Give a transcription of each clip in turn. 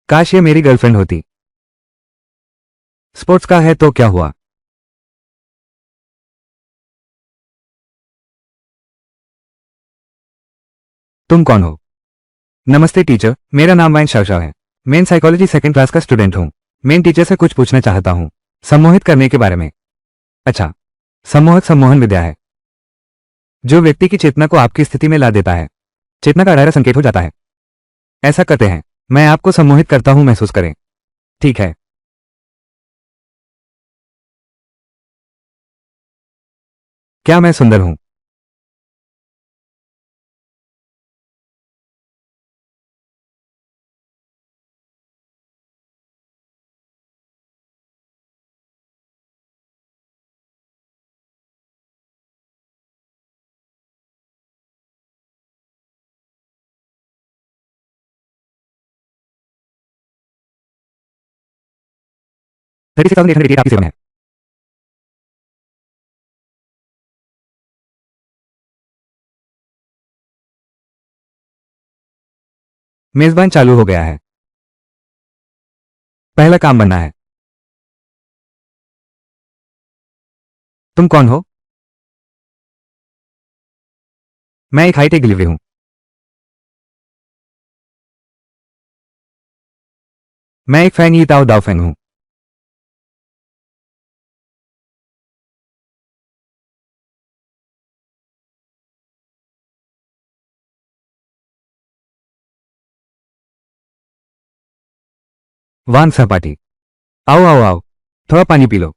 काश ये मेरी गर्लफ्रेंड होती। स्पोर्ट्स का है तो क्या हुआ। तुम कौन हो? नमस्ते टीचर, मेरा नाम वाइन शाओ शाओ है। मैं साइकोलॉजी सेकंड क्लास का स्टूडेंट हूँ। मैं टीचर से कुछ पूछना चाहता हूँ, सम्मोहित करने के बारे में। अच्छा, सम्मोहक सम्मोहन विद्या है जो व्यक्ति की चेतना को आपकी स्थिति में ला देता है। चेतना का 18 संकेत हो जाता है। ऐसा करते हैं, मैं आपको सम्मोहित करता हूँ, महसूस करें। ठीक है। क्या मैं सुंदर हूँ? Thirty six thousand eight hundred आपकी सेवा में है। मेजबान चालू हो गया है। पहला काम बनना है। तुम कौन हो? मैं एक हाईटेक डिलीवरी हूँ। मैं एक फैंग यी ताओ दाओ फैंग हूँ। वान सहपाठी। आओ आओ आओ, थोड़ा पानी पी लो।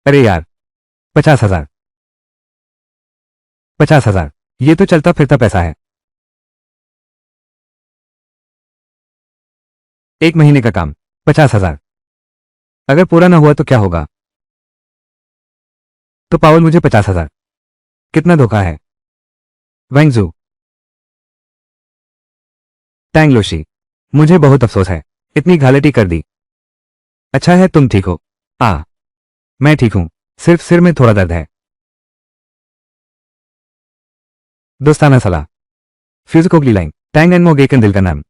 अरे यार, 50,000। 50,000, ये तो चलता फिरता पैसा है। एक महीने का काम, 50,000। अगर पूरा ना हुआ तो क्या होगा? तो पावल मुझे 50,000। कितना धोखा है। वेंगजू। टैंगलोशी। मुझे बहुत अफसोस है, इतनी घालटी कर दी। अच्छा है तुम ठीक हो। आ, मैं ठीक हूं, सिर्फ सिर में थोड़ा दर्द है। दोस्ताना सलाह। फ्यूज कोगली लाइन, टैंग एंड मोगेकन दिल का नाम।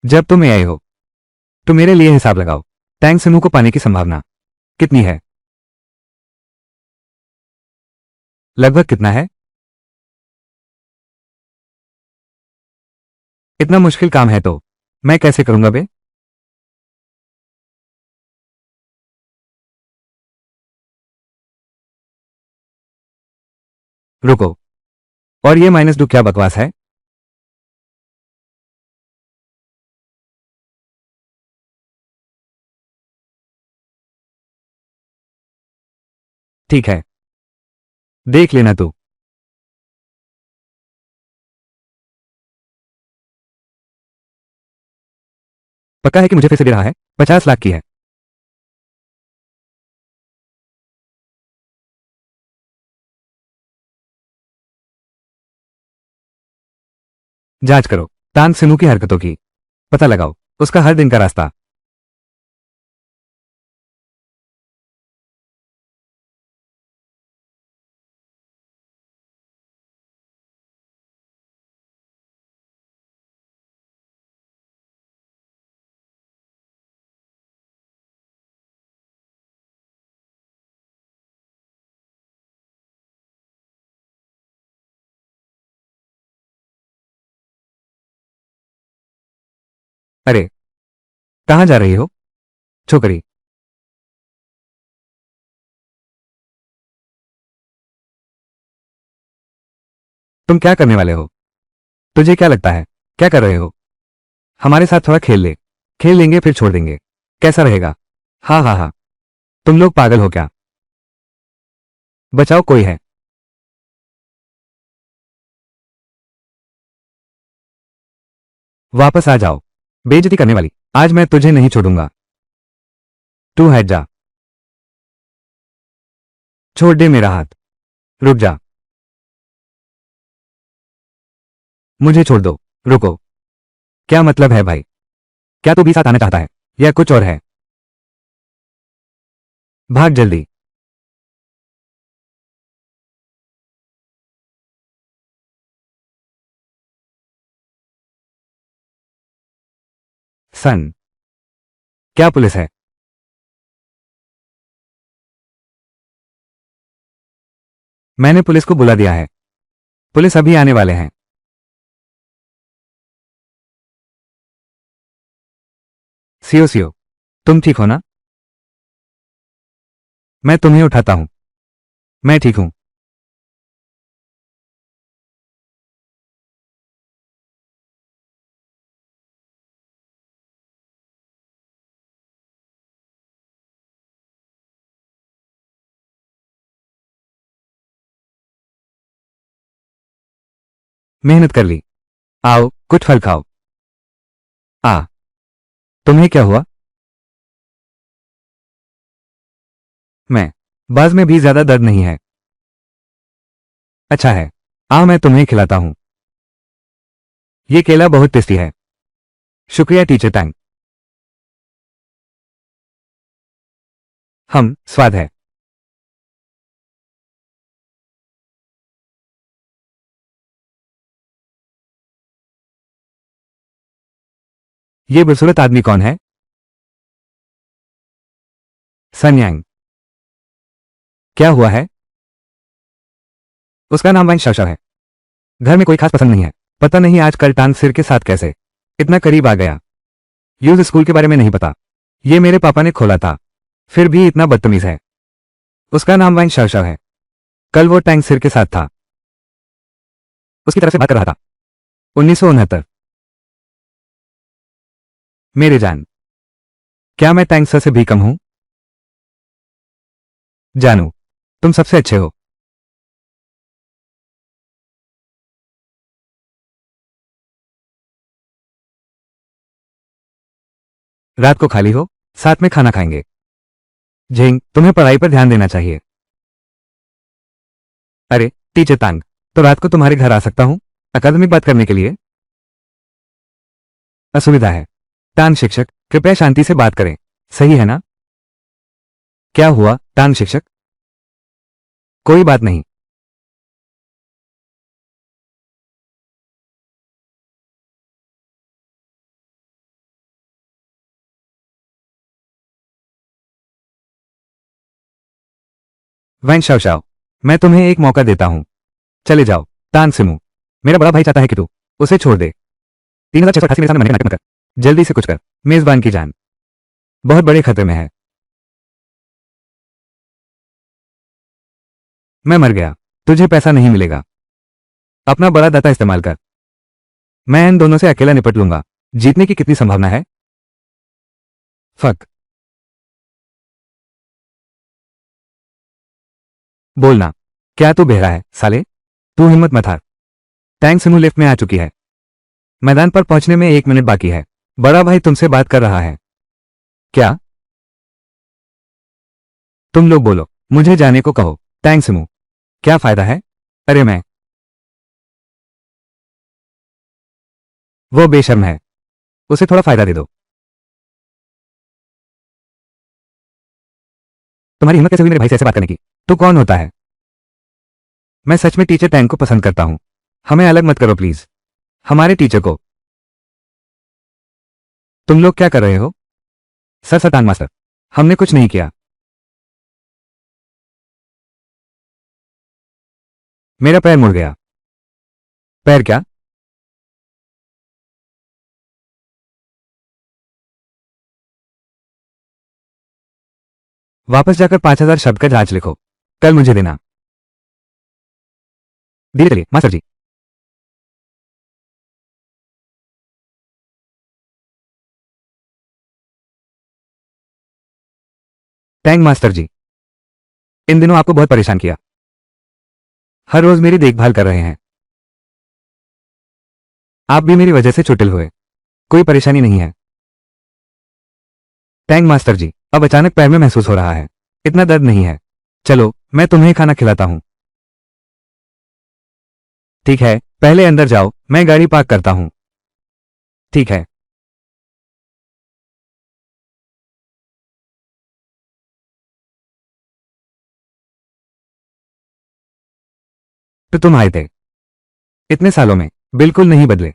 जब तुम आए हो तो मेरे लिए हिसाब लगाओ। टैंक से मुंह को पाने की संभावना कितनी है? लगभग कितना है? इतना मुश्किल काम है तो मैं कैसे करूंगा बे? रुको, और ये -2 क्या बकवास है? ठीक है, देख लेना तू। पक्का है कि मुझे फिर से दे रहा है? 50 लाख की है। जांच करो तान सिनू की हरकतों की। पता लगाओ उसका हर दिन का रास्ता। अरे, कहां जा रही हो छोकरी? तुम क्या करने वाले हो? तुझे क्या लगता है क्या कर रहे हो? हमारे साथ थोड़ा खेल ले। खेल लेंगे फिर छोड़ देंगे, कैसा रहेगा? हाँ हाँ हाँ। तुम लोग पागल हो क्या? बचाओ, कोई है? वापस आ जाओ, बेइज्जती करने वाली। आज मैं तुझे नहीं छोड़ूंगा। तू हट जा। छोड़ दे मेरा हाथ। रुक जा। मुझे छोड़ दो। रुको, क्या मतलब है भाई? क्या तू भी साथ आना चाहता है या कुछ और है? भाग जल्दी। सन, क्या पुलिस है? मैंने पुलिस को बुला दिया है। पुलिस अभी आने वाले हैं। सीओ सीओ, तुम ठीक हो ना? मैं तुम्हें उठाता हूं। मैं ठीक हूं। मेहनत कर ली। आओ कुछ फल खाओ। आ, तुम्हें क्या हुआ? मैं, बाज में भी ज्यादा दर्द नहीं है। अच्छा है, आओ मैं तुम्हें खिलाता हूं। ये केला बहुत टेस्टी है। शुक्रिया टीचर टैंग। हम स्वाद है। ये बदसूरत आदमी कौन है? सनयांग। क्या हुआ है? उसका नाम वाइन शाओशाओ है। घर में कोई खास पसंद नहीं है। पता नहीं आज कल टांग सिर के साथ कैसे इतना करीब आ गया। यूज स्कूल के बारे में नहीं पता। ये मेरे पापा ने खोला था। फिर भी इतना बदतमीज है। उसका नाम वाइन शाओशाओ है। कल वो टैंक सिर के साथ था। उसकी तरफ से बात कर रहा था। 1969। मेरे जान, क्या मैं टैंक सर से भी कम हूं? जानू, तुम सबसे अच्छे हो। रात को खाली हो, साथ में खाना खाएंगे। झेंग, तुम्हें पढ़ाई पर ध्यान देना चाहिए। अरे टीचर तांग, तो रात को तुम्हारे घर आ सकता हूं अकादमिक बात करने के लिए? असुविधा है। तान शिक्षक, कृपया शांति से बात करें। सही है ना? क्या हुआ तान शिक्षक? कोई बात नहीं। वैन शाओ शाओ, मैं तुम्हें एक मौका देता हूं। चले जाओ। तान सिमू, मेरा बड़ा भाई चाहता है कि तू उसे छोड़ दे। 3688 मेरे सामने मरने का नाटक मत कर। जल्दी से कुछ कर। मेजबान की जान बहुत बड़े खतरे में है। मैं मर गया। तुझे पैसा नहीं मिलेगा। अपना बड़ा दाता इस्तेमाल कर। मैं इन दोनों से अकेला निपट लूंगा। जीतने की कितनी संभावना है? फक। बोलना। क्या तू बहरा है साले? तू हिम्मत मत हार। टैंक सिमू लिफ्ट में आ चुकी है। मैदान पर पहुंचने में 1 मिनट बाकी है। बड़ा भाई तुमसे बात कर रहा है। क्या? तुम लोग बोलो। मुझे जाने को कहो। टैंक सिमू, क्या फायदा है? अरे मैं, वो बेशर्म है। उसे थोड़ा फायदा दे दो। तुम्हारी हिम्मत कैसे हुई मेरे भाई से ऐसे बात करने की? तू कौन होता है? मैं सच में टीचर टैंक को पसंद करता हूं। हमें अलग मत करो प्लीज। हमारे टीचर को। तुम लोग क्या कर रहे हो? सर सतान मास्टर, हमने कुछ नहीं किया। मेरा पैर मुड़ गया। पैर क्या? वापस जाकर 5000 शब्द का जांच लिखो। कल मुझे देना। धीरे चलिए मास्टर जी। टैंक मास्टर जी, इन दिनों आपको बहुत परेशान किया। हर रोज मेरी देखभाल कर रहे हैं। आप भी मेरी वजह से चोटिल हुए। कोई परेशानी नहीं है। टैंक मास्टर जी, अब अचानक पैर में महसूस हो रहा है। इतना दर्द नहीं है। चलो मैं तुम्हें खाना खिलाता हूं। ठीक है, पहले अंदर जाओ, मैं गाड़ी पार्क करता हूँ। ठीक है। तो तुम आए थे इतने सालों में, बिल्कुल नहीं बदले।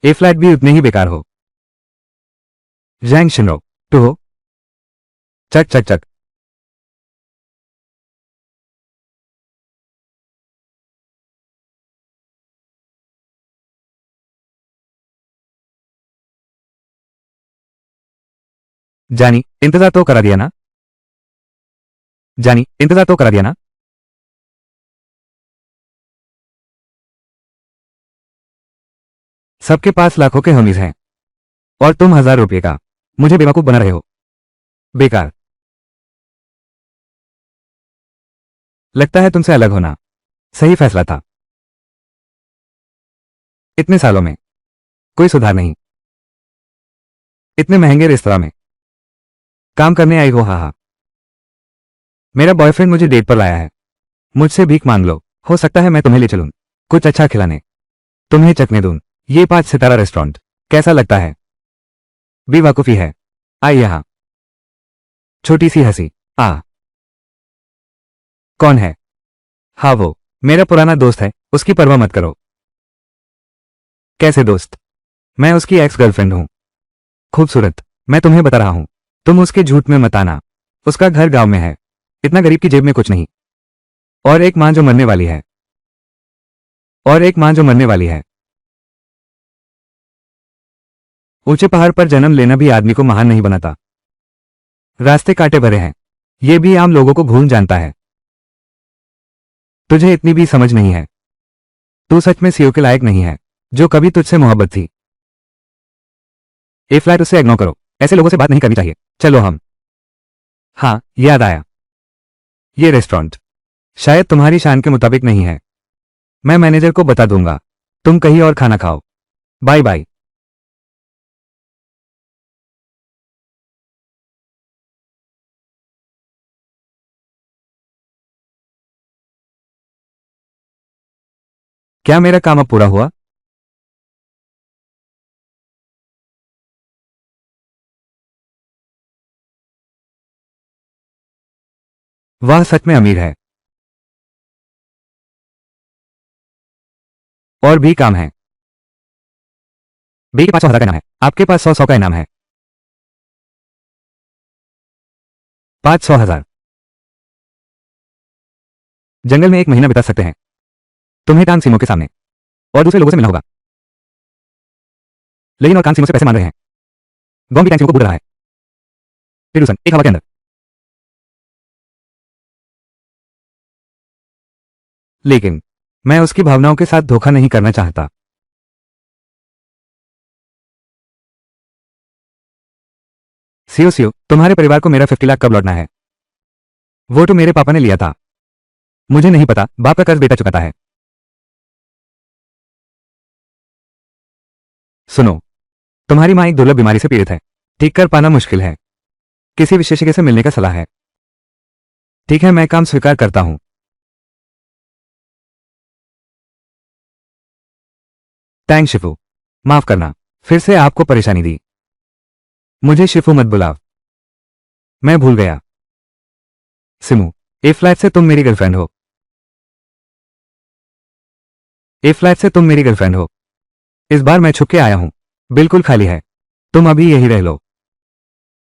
ए फ्लैट भी उतने ही बेकार हो। जैंग शिनरो, तो हो। चक चक चक। जानी, इंतजार तो करा दिया ना। जानी, इंतजार तो करा दिया ना। सबके पास लाखों के हमीज हैं और तुम 1000 रुपये का मुझे बेवकूफ बना रहे हो। बेकार। लगता है तुमसे अलग होना सही फैसला था। इतने सालों में कोई सुधार नहीं। इतने महंगे रेस्तरां में काम करने आई हो। हाँ। मेरा बॉयफ्रेंड मुझे डेट पर लाया है। मुझसे भीख मांग लो, हो सकता है मैं तुम्हें ले चलूं, कुछ अच्छा खिलाने, तुम्हें चखने दूं। ये 5 सितारा रेस्टोरेंट कैसा लगता है? बेवकूफी है। आई यहां। छोटी सी हंसी। आ। कौन है? हाँ वो मेरा पुराना दोस्त है, उसकी परवाह मत करो। कैसे दोस्त? मैं उसकी एक्स गर्लफ्रेंड हूं। खूबसूरत। मैं तुम्हें बता रहा हूं, तुम उसके झूठ में मत आना। उसका घर गांव में है, इतना गरीब की जेब में कुछ नहीं। और एक मां जो मरने वाली है। और एक मां जो मरने वाली है। ऊंचे पहाड़ पर जन्म लेना भी आदमी को महान नहीं बनाता। रास्ते कांटे भरे हैं, ये भी आम लोगों को भूल जानता है। तुझे इतनी भी समझ नहीं है। तू सच में सीओ के लायक नहीं है, जो कभी तुझसे मोहब्बत थी। ए फ्लैट, उससे इग्नोर करो। ऐसे लोगों से बात नहीं करनी चाहिए। चलो हम। हाँ, याद आया। ये रेस्टोरेंट शायद तुम्हारी शान के मुताबिक नहीं है। मैं मैनेजर को बता दूंगा, तुम कहीं और खाना खाओ। Bye bye. क्या मेरा काम अब पूरा हुआ? वह सच में अमीर है। और भी काम है। बे के पास 100,000 का इनाम है, आपके पास 100 का इनाम है। 500,000। जंगल में 1 महीना बिता सकते हैं, तुम्हें कांग सीमो के सामने और दूसरे लोगों से मिलना होगा। लेकिन और कांग सीमो से पैसे मांग रहे हैं। गॉन्ग भी टैंग सीमो को बूझ रहा है। टिडूसन, एक हवा के अंदर। लेकिन मैं उसकी भावनाओं के साथ धोखा नहीं करना चाहता। सीओ सीओ, तुम्हारे परिवार को मेरा 50 लाख कब लौटना है? वो तो मेरे पापा ने लिया था। मुझे नहीं पता, बाप का कर्ज बेटा चुकाता है। सुनो, तुम्हारी मां एक दुर्लभ बीमारी से पीड़ित है, ठीक कर पाना मुश्किल है। किसी विशेषज्ञ से मिलने का सलाह है। ठीक है, मैं काम स्वीकार करता हूं। टैंग शिफू, माफ करना, फिर से आपको परेशानी दी। मुझे शिफू मत बुलाओ। मैं भूल गया। सिमू, ए फ्लैट से तुम मेरी गर्लफ्रेंड हो। ए फ्लैट से तुम मेरी गर्लफ्रेंड हो। इस बार मैं छुप के आया हूं, बिल्कुल खाली है। तुम अभी यही रह लो।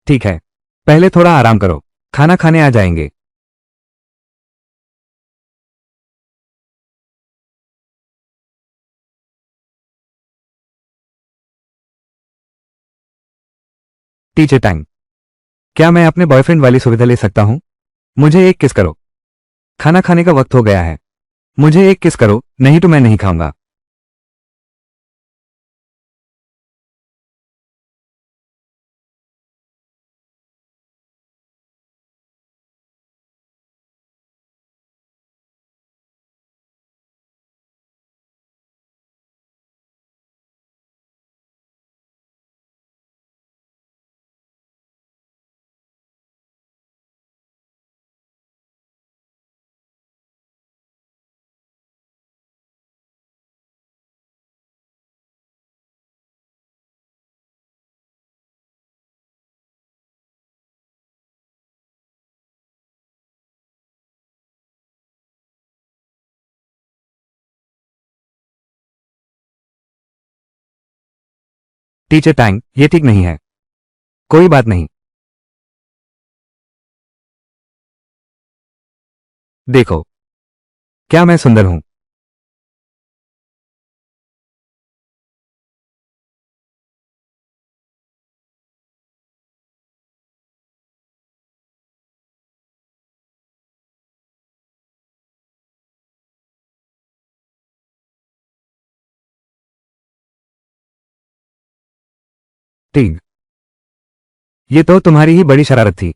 ठीक है, पहले थोड़ा आराम करो, खाना खाने आ जाएंगे। Teacher time. क्या मैं अपने बॉयफ्रेंड वाली सुविधा ले सकता हूं? मुझे एक किस करो। खाना खाने का वक्त हो गया है। मुझे एक किस करो, नहीं तो मैं नहीं खाऊंगा। टीचर टांग, ये ठीक नहीं है। कोई बात नहीं। देखो, क्या मैं सुंदर हूं? ठीक। ये तो तुम्हारी ही बड़ी शरारत थी।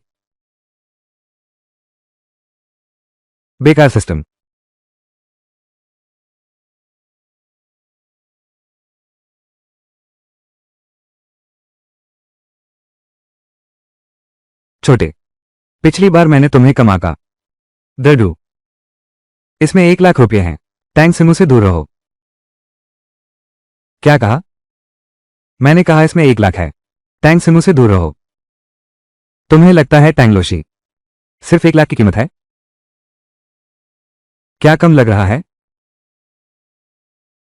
बेकार सिस्टम। छोटे, पिछली बार मैंने तुम्हें कमा का दर्दू, इसमें 1 लाख रुपए हैं। टैंक से मुझसे दूर रहो। क्या कहा? मैंने कहा इसमें 1 लाख है। टैंक से मुझसे दूर रहो। तुम्हें लगता है टैंगलोशी सिर्फ 1 लाख की कीमत है? क्या कम लग रहा है?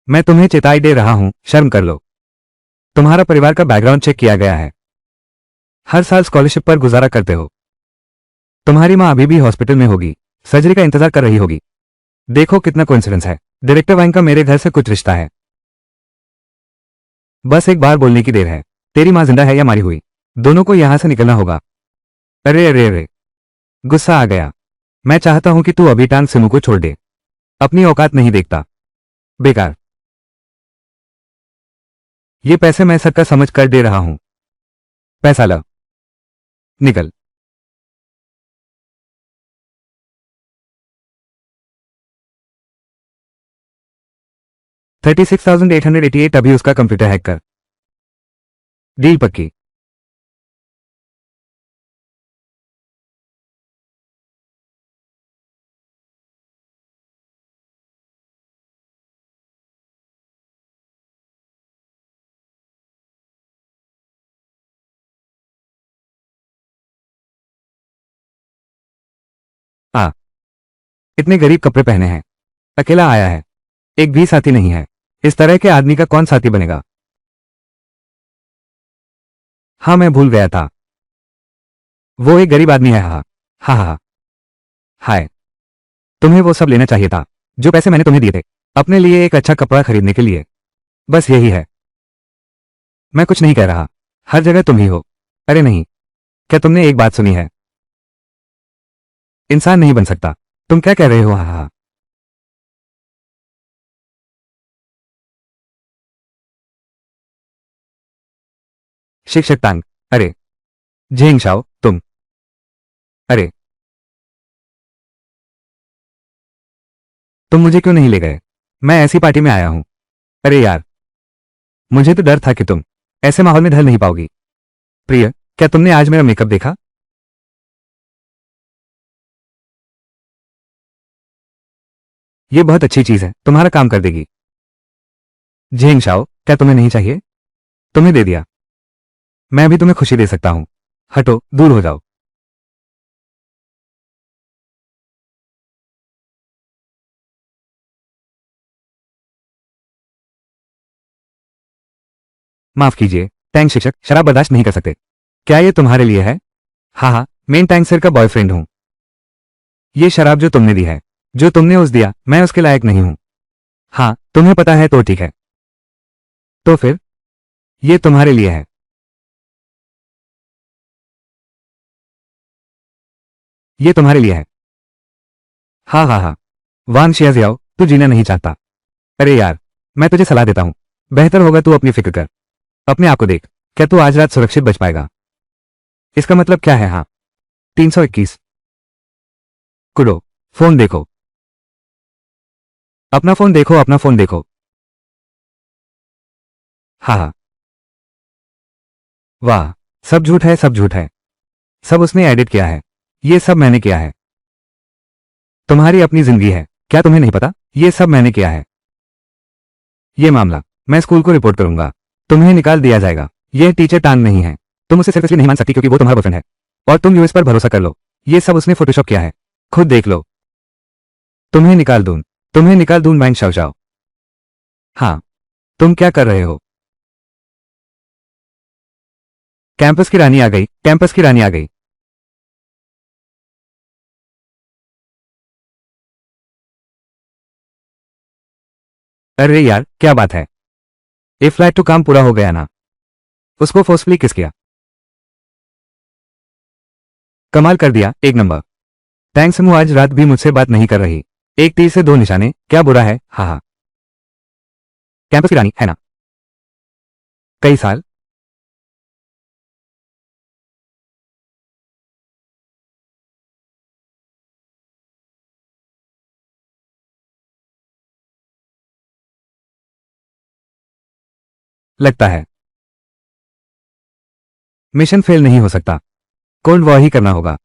मैं तुम्हें चेताई दे रहा हूं, शर्म कर लो। तुम्हारा परिवार का बैकग्राउंड चेक किया गया है। हर साल स्कॉलरशिप पर गुजारा करते हो। तुम्हारी माँ अभी भी हॉस्पिटल में होगी, सर्जरी का इंतजार कर रही होगी। देखो कितना कोइंसिडेंस है। डायरेक्टर वाइन का मेरे घर से कुछ रिश्ता है। बस एक बार बोलने की देर है। तेरी माँ जिंदा है या मारी हुई? दोनों को यहां से निकलना होगा। अरे अरे अरे, गुस्सा आ गया। मैं चाहता हूं कि तू अभी टांग सिमू को छोड़ दे। अपनी औकात नहीं देखता। बेकार। ये पैसे मैं सबका समझ कर दे रहा हूं। पैसा ला। निकल। 36,888 अभी उसका कंप्यूटर हैक कर। डील पक्की। आ, इतने गरीब कपड़े पहने हैं। अकेला आया है। एक भी साथी नहीं है। इस तरह के आदमी का कौन साथी बनेगा? हाँ, मैं भूल गया था। वो एक गरीब आदमी है। हाँ हाँ हाँ हाँ। हाय। तुम्हें वो सब लेना चाहिए था जो पैसे मैंने तुम्हें दिए थे, अपने लिए एक अच्छा कपड़ा खरीदने के लिए। बस यही है। मैं कुछ नहीं कह रहा। हर जगह तुम ही हो। अरे नहीं। क्या तुमने एक बात सुनी है? इंसान नहीं बन सकता। तुम क्या कह रहे हो? हाँ हाँ हाँ। शिक्षक तांग। अरे झेंग शाओ, तुम। अरे, तुम मुझे क्यों नहीं ले गए? मैं ऐसी पार्टी में आया हूं। अरे यार, मुझे तो डर था कि तुम ऐसे माहौल में ढल नहीं पाओगी। प्रिय, क्या तुमने आज मेरा मेकअप देखा? ये बहुत अच्छी चीज है, तुम्हारा काम कर देगी। झेंग शाओ, क्या तुम्हें नहीं चाहिए? तुम्हें दे दिया। मैं भी तुम्हें खुशी दे सकता हूं। हटो, दूर हो जाओ। माफ कीजिए, टैंक शिक्षक शराब बर्दाश्त नहीं कर सकते। क्या ये तुम्हारे लिए है? हाँ हाँ, मेन टैंक सर का बॉयफ्रेंड हूं। ये शराब जो तुमने दी है, जो तुमने उस दिया, मैं उसके लायक नहीं हूं। हाँ, तुम्हें पता है तो ठीक है। तो फिर ये तुम्हारे लिए है। ये तुम्हारे लिए है। हाँ हाँ हाँ। वान शियाजियाओ, तू जीना नहीं चाहता। अरे यार, मैं तुझे सलाह देता हूं। बेहतर होगा तू अपनी फिक्र कर। अपने आप को देख। क्या तू आज रात सुरक्षित बच पाएगा? इसका मतलब क्या है? हाँ। 321। कुडो। फोन देखो। अपना फोन देखो, अपना फोन देखो। हाँ हाँ। वाह। सब झूठ है, सब झूठ है। सब उसने एडिट किया है। ये सब मैंने किया है। तुम्हारी अपनी जिंदगी है, क्या तुम्हें नहीं पता? ये सब मैंने किया है। ये मामला मैं स्कूल को रिपोर्ट करूंगा। तुम्हें निकाल दिया जाएगा। यह टीचर टांग नहीं है। तुम उसे सिर्फ इसलिए नहीं मान सकती क्योंकि वो तुम्हारा बॉयफ्रेंड है। और तुम यूएस पर भरोसा कर लो। ये सब उसने फोटोशॉप किया है। खुद देख लो। तुम्हें निकाल दूं। तुम्हें निकाल दूं मैं शाओ शाओ। हाँ। तुम क्या कर रहे हो? कैंपस की रानी आ गई, कैंपस की रानी आ गई। अरे यार, क्या बात है। ए फ्लैट टू काम पूरा हो गया ना? उसको फोर्सफुली किस किया? कमाल कर दिया, एक नंबर। थैंक्स समूह, आज रात भी मुझसे बात नहीं कर रही। एक तीर से दो निशाने, क्या बुरा है, हाँ हाँ। कैंपस की रानी है ना? कई साल। लगता है मिशन फेल नहीं हो सकता। कोल्ड वॉर ही करना होगा।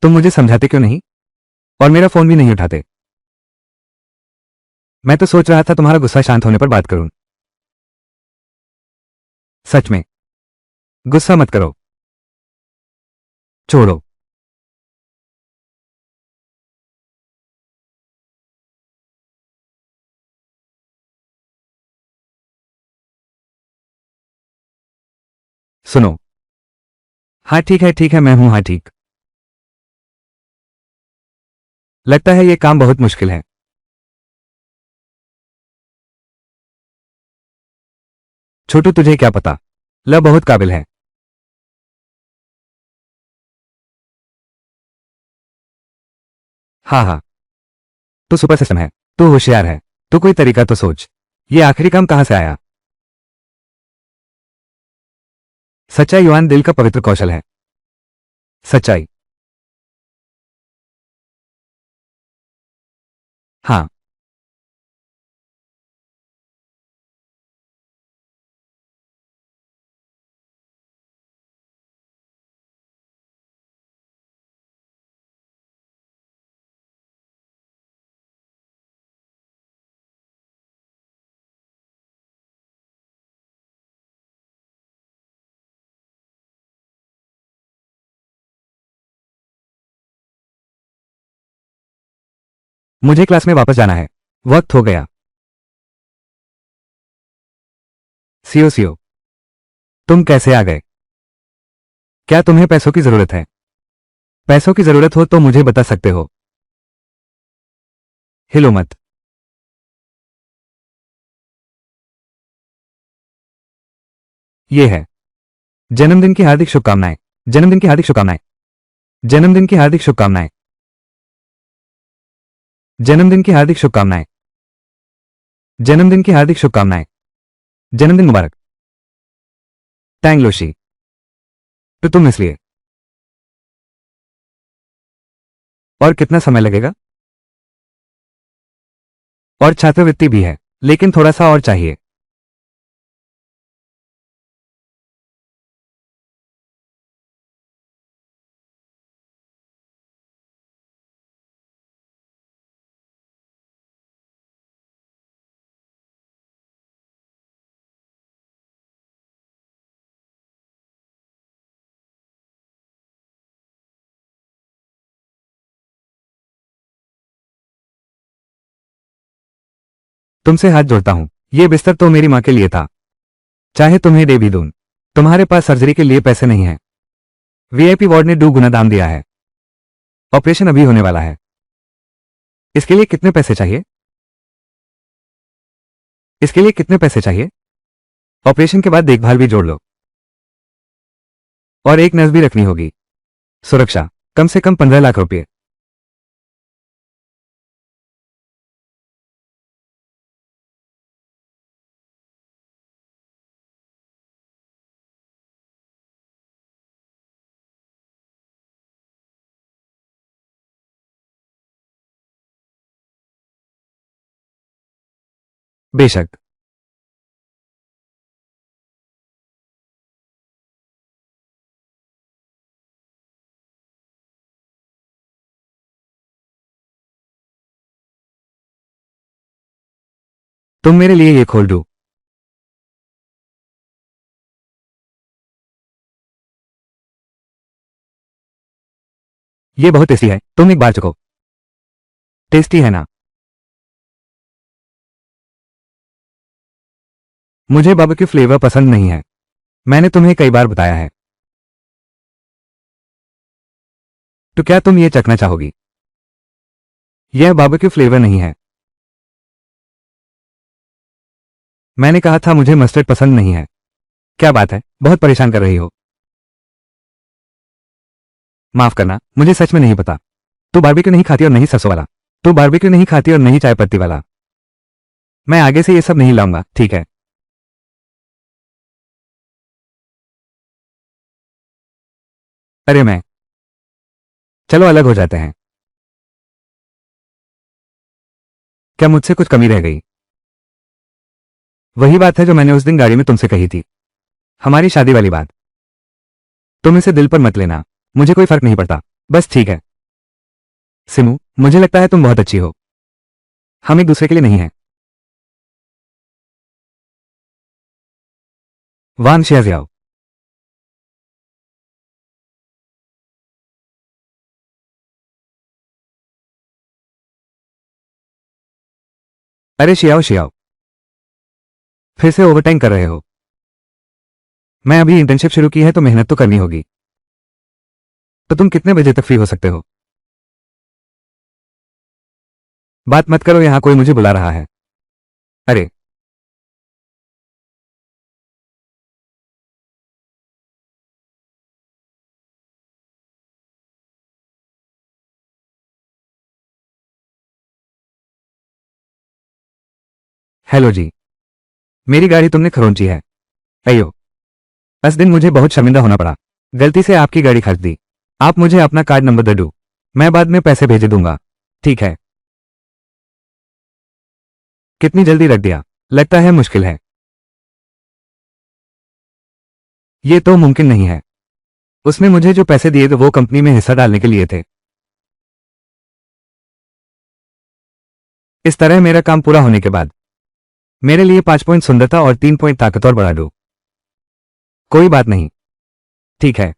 तुम मुझे समझाते क्यों नहीं? और मेरा फोन भी नहीं उठाते। मैं तो सोच रहा था तुम्हारा गुस्सा शांत होने पर बात करूं। सच में। गुस्सा मत करो। छोड़ो। सुनो। हाँ ठीक है, मैं हूं, हाँ ठीक। लगता है ये काम बहुत मुश्किल है। छोटू, तुझे क्या पता। ल बहुत काबिल है। हाँ हाँ। तू सुपर सिस्टम है। तू होशियार है। तू कोई तरीका तो सोच। ये आखिरी काम कहां से आया? सच्चाई युवान दिल का पवित्र कौशल है। सच्चाई। हाँ। मुझे क्लास में वापस जाना है। वक्त हो गया। CO CO. तुम कैसे आ गए? क्या तुम्हें पैसों की जरूरत है? पैसों की जरूरत हो तो मुझे बता सकते हो। हिलो मत। ये है। जन्मदिन की हार्दिक शुभकामनाएं। जन्मदिन की हार्दिक शुभकामनाएं। जन्मदिन की हार्दिक शुभकामनाएं। जन्मदिन की हार्दिक शुभकामनाएं। जन्मदिन की हार्दिक शुभकामनाएं। जन्मदिन मुबारक। टैंगलोशी। तो तुम इसलिए। और कितना समय लगेगा? और छात्रवृत्ति भी है। लेकिन थोड़ा सा और चाहिए। तुमसे हाथ जोड़ता हूं। ये बिस्तर तो मेरी मां के लिए था। चाहे तुम्हें दे भी दूं। तुम्हारे पास सर्जरी के लिए पैसे नहीं हैं। वीआईपी वार्ड ने 2 गुना दाम दिया है। ऑपरेशन अभी होने वाला है। इसके लिए कितने पैसे चाहिए? इसके लिए कितने पैसे चाहिए? ऑपरेशन के बाद देखभाल भी जोड़ लो। और एक नस भी रखनी होगी। सुरक्षा। कम से कम 15 लाख रुपए। बेशक। तुम मेरे लिए ये खोल दो। ये बहुत टेस्टी है, तुम एक बार चखो। टेस्टी है ना? मुझे बारबेक्यू फ्लेवर पसंद नहीं है, मैंने तुम्हें कई बार बताया है। तो क्या तुम ये चखना चाहोगी? यह बारबेक्यू फ्लेवर नहीं है। मैंने कहा था मुझे मस्टर्ड पसंद नहीं है। क्या बात है, बहुत परेशान कर रही हो। माफ करना, मुझे सच में नहीं पता। तू बारबेक्यू नहीं खाती और नहीं सरसों वाला। तू बारबेक्यू नहीं खाती और नहीं चाय पत्ती वाला। मैं आगे से ये सब नहीं लाऊंगा, ठीक है? अरे मैं, चलो अलग हो जाते हैं। क्या मुझसे कुछ कमी रह गई? वही बात है जो मैंने उस दिन गाड़ी में तुमसे कही थी, हमारी शादी वाली बात। तुम इसे दिल पर मत लेना, मुझे कोई फर्क नहीं पड़ता। बस ठीक है। सिमू, मुझे लगता है तुम बहुत अच्छी हो। हम एक दूसरे के लिए नहीं हैं। वान शेज़ियाओ। अरे शियाओ शियाओ, फिर से ओवरटाइम कर रहे हो? मैं अभी इंटर्नशिप शुरू की है तो मेहनत तो करनी होगी। तो तुम कितने बजे तक फ्री हो सकते हो? बात मत करो, यहां कोई मुझे बुला रहा है। अरे, हेलो जी। मेरी गाड़ी तुमने खरोंची है। अयो, इस दिन मुझे बहुत शर्मिंदा होना पड़ा। गलती से आपकी गाड़ी खरीद दी। आप मुझे अपना कार्ड नंबर दे दो, मैं बाद में पैसे भेज दूंगा। ठीक है? कितनी जल्दी रख दिया, लगता है मुश्किल है। ये तो मुमकिन नहीं है। उसने मुझे जो पैसे दिए थे वो कंपनी में हिस्सा डालने के लिए थे। इस तरह मेरा काम पूरा होने के बाद मेरे लिए 5 पॉइंट सुंदरता और 3 पॉइंट ताकतवर बढ़ा दो। कोई बात नहीं। ठीक है।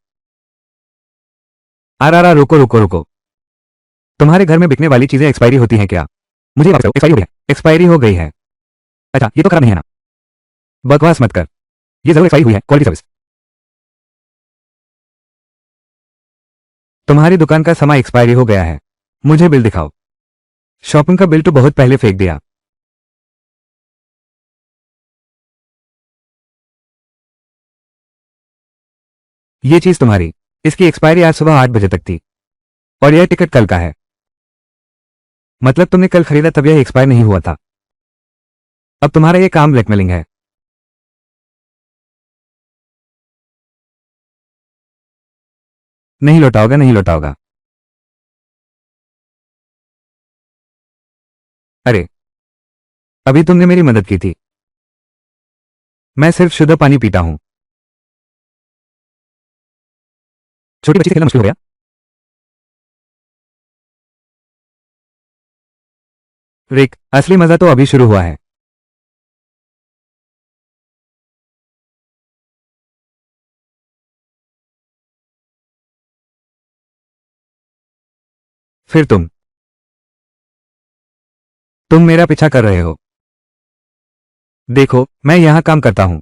आर रुको रुको रुको। तुम्हारे घर में बिकने वाली चीजें एक्सपायरी होती हैं क्या? मुझे वापस दो, एक्सपायरी हो गई है। एक्सपायरी हो गई है। अच्छा, ये तो खराब नहीं है ना? बकवास मत कर, ये जरूर एक्सपायरी हुई है। Quality service. तुम्हारी दुकान का समय एक्सपायरी हो गया है। मुझे बिल दिखाओ। शॉपिंग का बिल तो बहुत पहले फेंक दिया। ये चीज तुम्हारी, इसकी एक्सपायरी आज सुबह 8 बजे तक थी और यह टिकट कल का है। मतलब तुमने कल खरीदा तब यह एक्सपायर नहीं हुआ था। अब तुम्हारा यह काम ब्लैकमेलिंग है। नहीं लौटाओगा, नहीं लौटाओगा। अरे, अभी तुमने मेरी मदद की थी। मैं सिर्फ शुद्ध पानी पीता हूं। छोटी बच्ची से खेलना मुश्किल हो गया। रिक, असली मजा तो अभी शुरू हुआ है। फिर तुम मेरा पीछा कर रहे हो। देखो, मैं यहां काम करता हूं।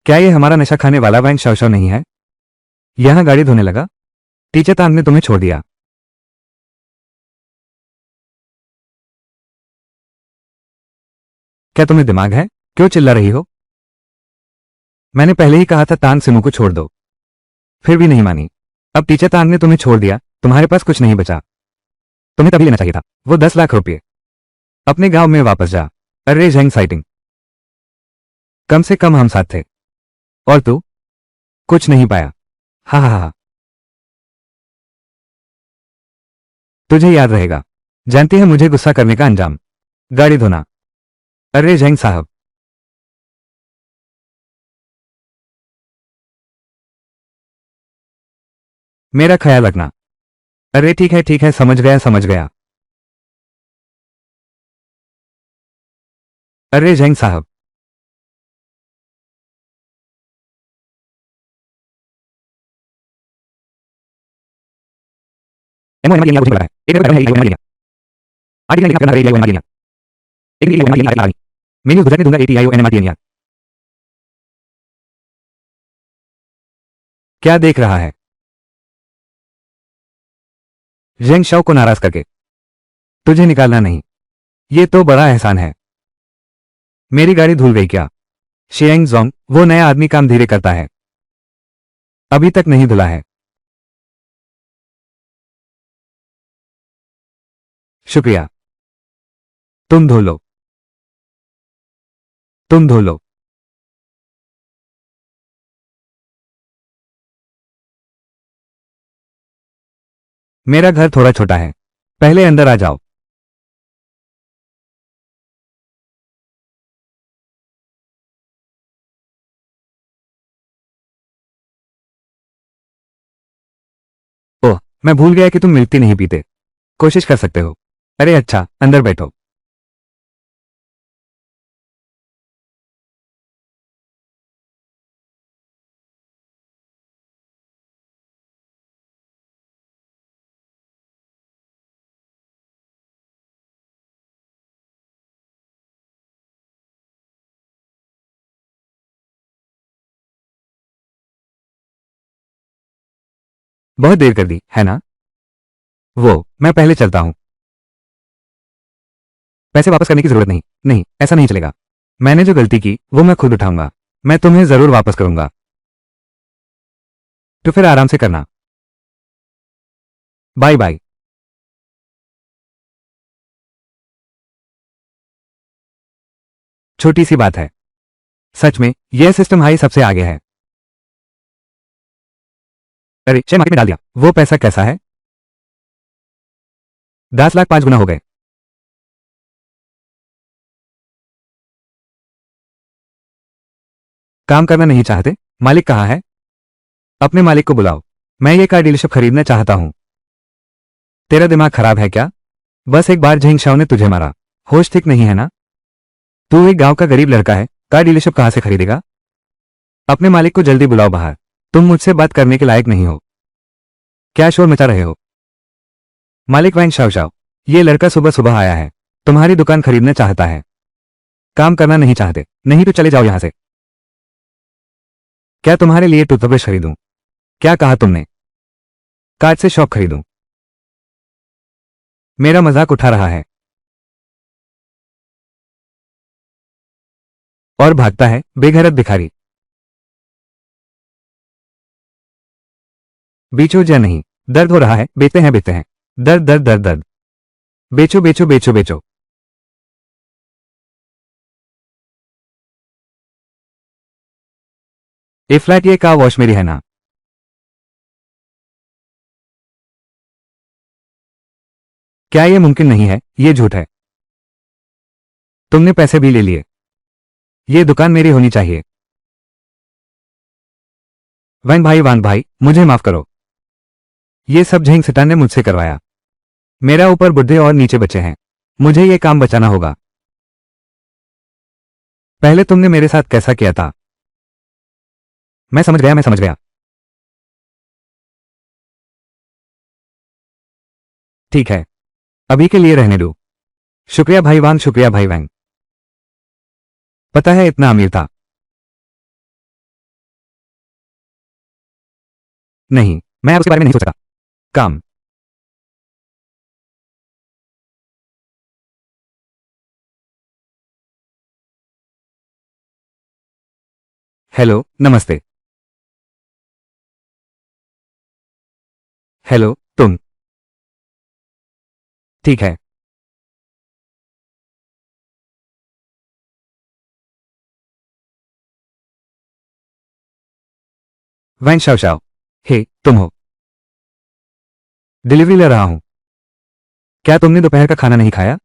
क्या ये हमारा नशा खाने वाला वैन शव शव नहीं है? यहां गाड़ी धोने लगा। टीचर तांग ने तुम्हें छोड़ दिया। क्या तुम्हें दिमाग है? क्यों चिल्ला रही हो? मैंने पहले ही कहा था तांग सिमू को छोड़ दो, फिर भी नहीं मानी। अब टीचर तांग ने तुम्हें छोड़ दिया, तुम्हारे पास कुछ नहीं बचा। तुम्हें तभी लेना चाहिए था वो 10 लाख रुपये। अपने गांव में वापस जा। अरे झेंग साइटिंग, कम से कम हम साथ थे। और तू कुछ नहीं पाया। हा हा हा। तुझे याद रहेगा। जानती है मुझे गुस्सा करने का अंजाम? गाड़ी धोना। अरे झेंग साहब, मेरा ख्याल रखना। अरे ठीक है, समझ गया समझ गया। अरे जैंग साहब, एमओ एमआर कुछ नहीं पता है। एक है एमआर लिया। आठ लिखना करना एटीआई एमआर लिया। एक एटीआई एमआर लिया। मैं न्यूज़ गुजरात में दूंगा एटीआई एमआर लिया। क्या देख रहा है? जेंग शाओ को नाराज करके तुझे निकालना नहीं, ये तो बड़ा एहसान है। मेरी गाड़ी धुल गई क्या? शियांग जोंग, वो नया आदमी काम धीरे करता है, अभी तक नहीं धुला है। शुक्रिया। तुम धो लो, तुम धो लो। मेरा घर थोड़ा छोटा है, पहले अंदर आ जाओ। ओह, मैं भूल गया कि तुम मिल्क टी नहीं पीते। कोशिश कर सकते हो। अरे अच्छा, अंदर बैठो। बहुत देर कर दी है ना? वो मैं पहले चलता हूं। पैसे वापस करने की जरूरत नहीं। नहीं, ऐसा नहीं चलेगा। मैंने जो गलती की वो मैं खुद उठाऊंगा। मैं तुम्हें जरूर वापस करूंगा। तो फिर आराम से करना। Bye bye. छोटी सी बात है। सच में यह सिस्टम हाई सबसे आगे है। अरे शेयर मार्केट में डाल दिया। वो पैसा कैसा है? 10 लाख 5 गुना हो गए। काम करना नहीं चाहते? मालिक कहाँ है? अपने मालिक को बुलाओ। मैं ये कार डीलरशिप खरीदना चाहता हूं। तेरा दिमाग खराब है क्या? बस एक बार झिंग शाओ ने तुझे मारा, होश ठीक नहीं है ना? तू एक गांव का गरीब लड़का है, कार डीलरशिप कहां से खरीदेगा? अपने मालिक को जल्दी बुलाओ बाहर। तुम मुझसे बात करने के लायक नहीं हो। क्या शोर मचा रहे हो? मालिक वैंग शाओ शाओ, ये लड़का सुबह सुबह आया है, तुम्हारी दुकान खरीदना चाहता है। काम करना नहीं चाहते? नहीं तो चले जाओ यहां से। क्या तुम्हारे लिए टूथब्रश खरीदूं? क्या कहा तुमने? कार्ड से शॉप खरीदूं? मेरा मजाक उठा रहा है और भागता है, बेघरत भिखारी। बेचो या नहीं? दर्द हो रहा है, बेचते हैं। दर्द दर्द दर्द दर्द। बेचो बेचो बेचो बेचो। ए फ्लैट ये कार वॉश मेरी है ना? क्या ये मुमकिन नहीं है? ये झूठ है। तुमने पैसे भी ले लिए। ये दुकान मेरी होनी चाहिए। वान भाई, मुझे माफ करो। ये सब झेंग सिटान ने मुझसे करवाया। मेरा ऊपर बुढ़े और नीचे बच्चे हैं। मुझे ये काम बचाना होगा। पहले तुमने मेरे साथ कैसा किया था? मैं समझ गया। ठीक है, अभी के लिए रहने दो। शुक्रिया भाई वान, शुक्रिया भाई वैंग। पता है इतना अमीर था। नहीं, मैं उसके बारे में नहीं सोच रहा। काम। हेलो, नमस्ते। हेलो, तुम। ठीक है। Van Shao Shao. हे, तुम हो? डिलीवरी ले रहा हूं। क्या तुमने दोपहर का खाना नहीं खाया?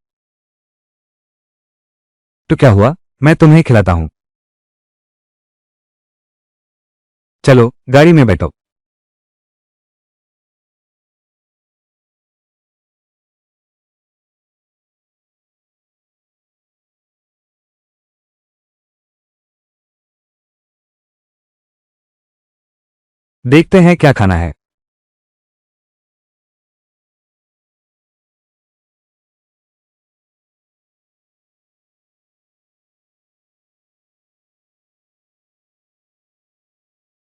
तो क्या हुआ, मैं तुम्हें खिलाता हूं। चलो गाड़ी में बैठो। देखते हैं क्या खाना है।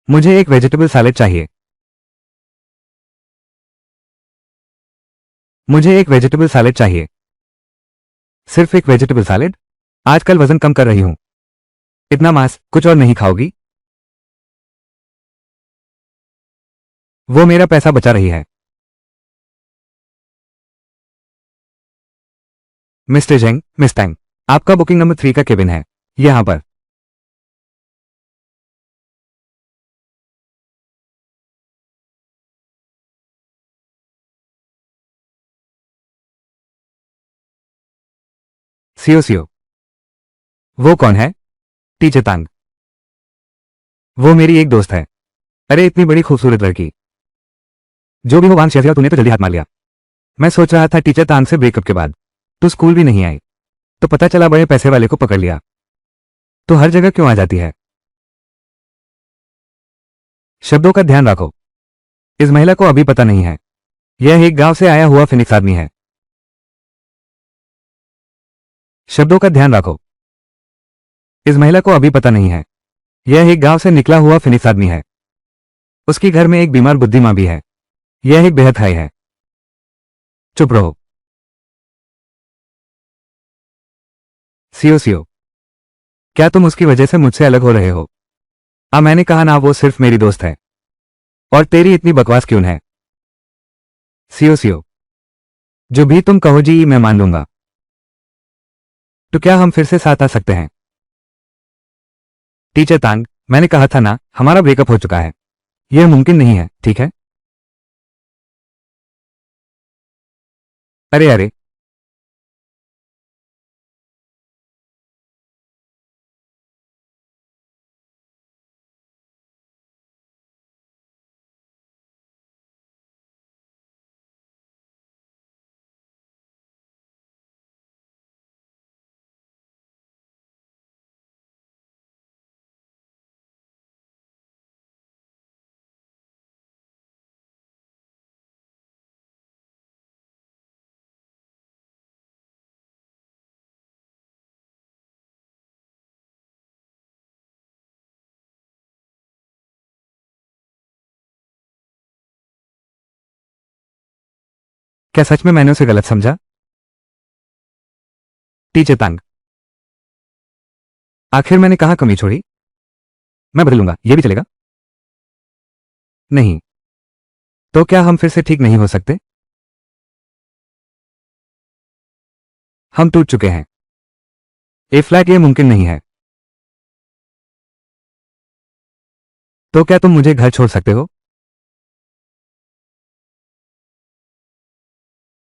मुझे एक वेजिटेबल सैलेड चाहिए। मुझे एक वेजिटेबल सैलेड चाहिए। सिर्फ एक वेजिटेबल सैलेड? आजकल वजन कम कर रही हूं। इतना मांस कुछ और नहीं खाओगी? वो मेरा पैसा बचा रही है। मिस्टर जेंग, मिस टैंग, आपका बुकिंग नंबर 3 का केबिन है यहां पर। CO CO. वो कौन है? टीचर तांग। वो मेरी एक दोस्त है। अरे इतनी बड़ी खूबसूरत लड़की। जो भी हो वांग शेजिया, तूने तो जल्दी हाथ मार लिया। मैं सोच रहा था टीचर तांग से ब्रेकअप के बाद तू स्कूल भी नहीं आई, तो पता चला बड़े पैसे वाले को पकड़ लिया। तो हर जगह क्यों आ जाती है? शब्दों का ध्यान रखो। इस महिला को अभी पता नहीं है। यह एक गांव से आया हुआ फिनिक्स आदमी है। शब्दों का ध्यान रखो। इस महिला को अभी पता नहीं है। यह एक गांव से निकला हुआ फिनिक्स आदमी है। उसकी घर में एक बीमार बुद्धि मां भी है। यह एक बेहद हाई है। चुप रहो। CO CO. क्या तुम उसकी वजह से मुझसे अलग हो रहे हो? मैंने कहा ना, वो सिर्फ मेरी दोस्त है। और तेरी इतनी बकवास क्यों है? CO CO. जो भी तुम कहो जी मैं मान लूंगा। तो क्या हम फिर से साथ आ सकते हैं? टीचर तांग, मैंने कहा था ना हमारा ब्रेकअप हो चुका है। यह मुमकिन नहीं है, ठीक है? अरे अरे। क्या सच में मैंने उसे गलत समझा? टीचर तांग, आखिर मैंने कहां कमी छोड़ी? मैं बदलूंगा, यह भी चलेगा? नहीं। तो क्या हम फिर से ठीक नहीं हो सकते? हम टूट चुके हैं। ए फ्लैट, यह मुमकिन नहीं है। तो क्या तुम मुझे घर छोड़ सकते हो?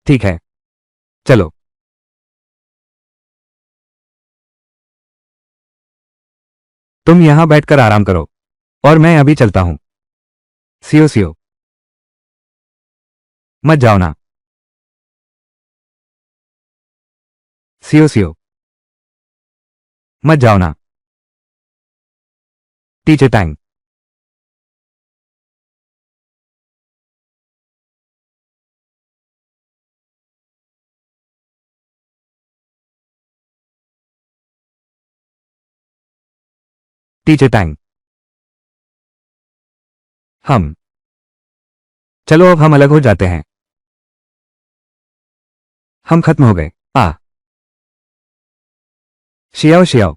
ठीक है, चलो। तुम यहां बैठकर आराम करो और मैं अभी चलता हूं। CO CO. मत जाओ ना। CO CO. मत जाओ ना। Teacher Tang. Teacher Tang. हम चलो अब हम अलग हो जाते हैं। हम खत्म हो गए। Xiao Xiao.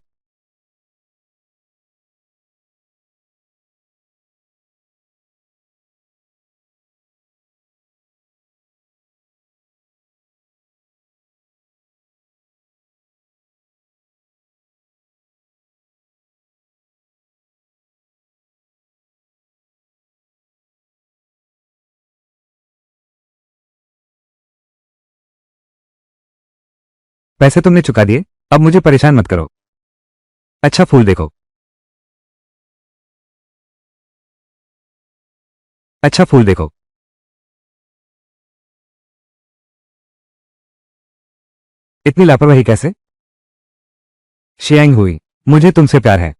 पैसे तुमने चुका दिए, अब मुझे परेशान मत करो। अच्छा फूल देखो। अच्छा फूल देखो। इतनी लापरवाही कैसे? शियांग हुई, मुझे तुमसे प्यार है।